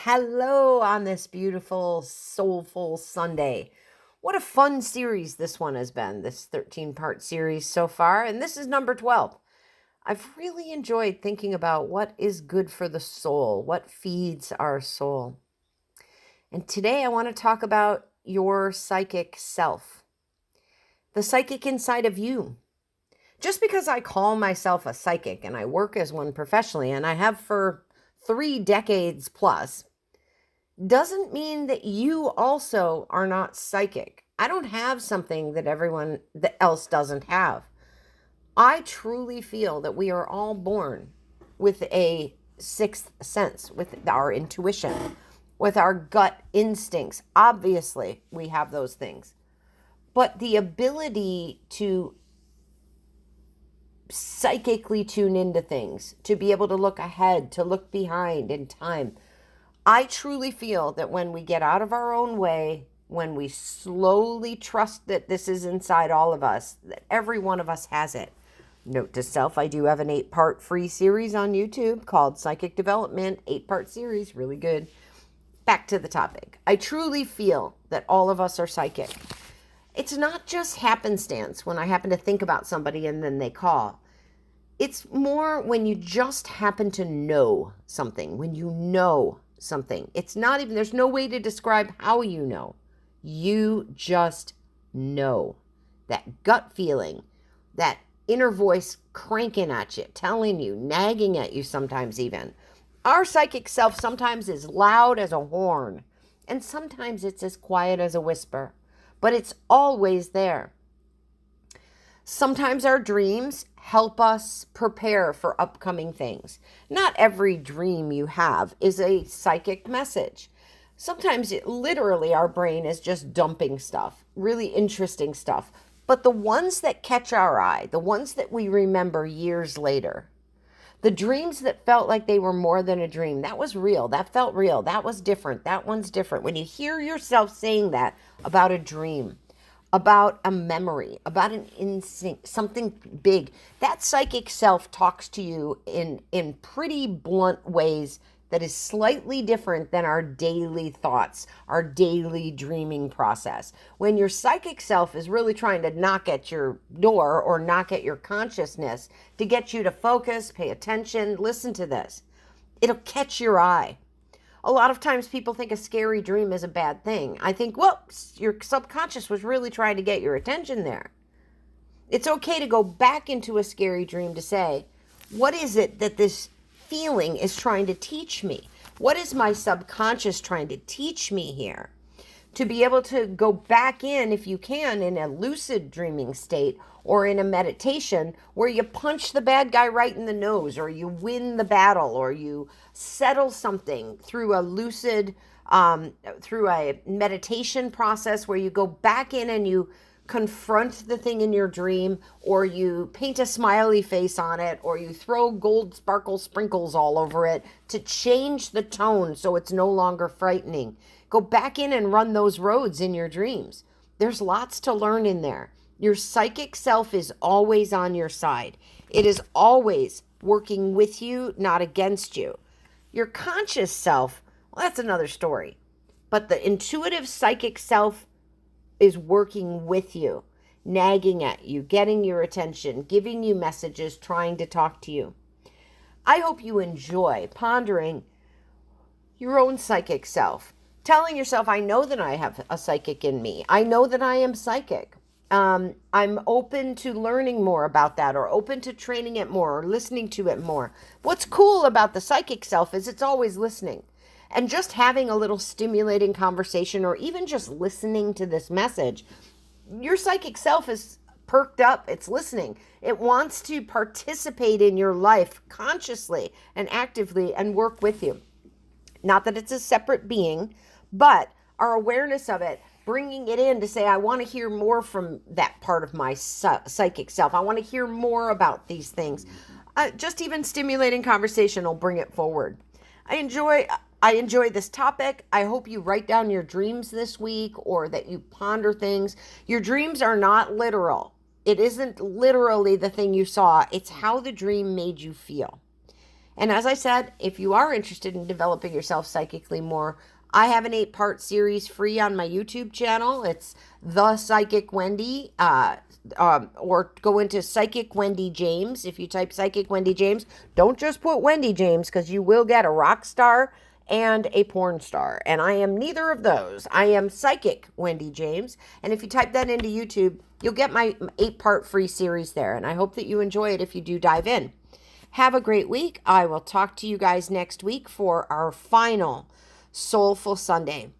Hello on this beautiful, soulful Sunday. What a fun series this one has been, this 13-part series so far, and this is number 12. I've really enjoyed thinking about what is good for the soul, what feeds our soul. And today I want to talk about your psychic self, the psychic inside of you. Just because I call myself a psychic and I work as one professionally, and I have for 3 decades plus, doesn't mean that you also are not psychic. I don't have something that everyone else doesn't have. I truly feel that we are all born with a sixth sense, with our intuition, with our gut instincts. Obviously, we have those things. But the ability to psychically tune into things, to be able to look ahead, to look behind in time, I truly feel that when we get out of our own way, when we slowly trust that this is inside all of us, that every one of us has it. Note to self, I do have an 8-part free series on YouTube called Psychic Development, 8-part series, really good. Back to the topic. I truly feel that all of us are psychic. It's not just happenstance when I happen to think about somebody and then they call. It's more when you just happen to know something, when you know something. It's not even, there's no way to describe how you know. You just know. That gut feeling, that inner voice cranking at you, telling you, nagging at you sometimes even. Our psychic self sometimes is loud as a horn, and sometimes it's as quiet as a whisper, but it's always there. Sometimes our dreams help us prepare for upcoming things. Not every dream you have is a psychic message. Sometimes literally our brain is just dumping stuff, really interesting stuff. But the ones that catch our eye, the ones that we remember years later, the dreams that felt like they were more than a dream, that was real, that felt real, that was different, that one's different. When you hear yourself saying that about a dream, about a memory, about an instinct, something big, that psychic self talks to you in pretty blunt ways that is slightly different than our daily thoughts, our daily dreaming process. When your psychic self is really trying to knock at your door or knock at your consciousness to get you to focus, pay attention, listen to this, it'll catch your eye. A lot of times people think a scary dream is a bad thing. I think, well, your subconscious was really trying to get your attention there. It's okay to go back into a scary dream to say, what is it that this feeling is trying to teach me? What is my subconscious trying to teach me here? To be able to go back in, if you can, in a lucid dreaming state or in a meditation where you punch the bad guy right in the nose, or you win the battle, or you settle something through a lucid, through a meditation process where you go back in and you confront the thing in your dream, or you paint a smiley face on it, or you throw gold sparkle sprinkles all over it to change the tone so it's no longer frightening. Go back in and run those roads in your dreams. There's lots to learn in there. Your psychic self is always on your side. It is always working with you, not against you. Your conscious self, well, that's another story. But the intuitive psychic self is working with you, nagging at you, getting your attention, giving you messages, trying to talk to you. I hope you enjoy pondering your own psychic self, telling yourself, I know that I have a psychic in me. I know that I am psychic. I'm open to learning more about that, or open to training it more, or listening to it more. What's cool about the psychic self is it's always listening. And just having a little stimulating conversation, or even just listening to this message, your psychic self is perked up. It's listening. It wants to participate in your life consciously and actively and work with you. Not that it's a separate being, but our awareness of it, bringing it in to say, I want to hear more from that part of my psychic self. I want to hear more about these things. Just even stimulating conversation will bring it forward. I enjoy this topic. I hope you write down your dreams this week, or that you ponder things. Your dreams are not literal. It isn't literally the thing you saw. It's how the dream made you feel. And as I said, if you are interested in developing yourself psychically more, I have an 8-part series free on my YouTube channel. It's The Psychic Wendy, or go into Psychic Wendy James. If you type Psychic Wendy James, don't just put Wendy James, because you will get a rock star and a porn star. And I am neither of those. I am Psychic Wendy James. And if you type that into YouTube, you'll get my 8-part free series there. And I hope that you enjoy it if you do dive in. Have a great week. I will talk to you guys next week for our final Soulful Sunday.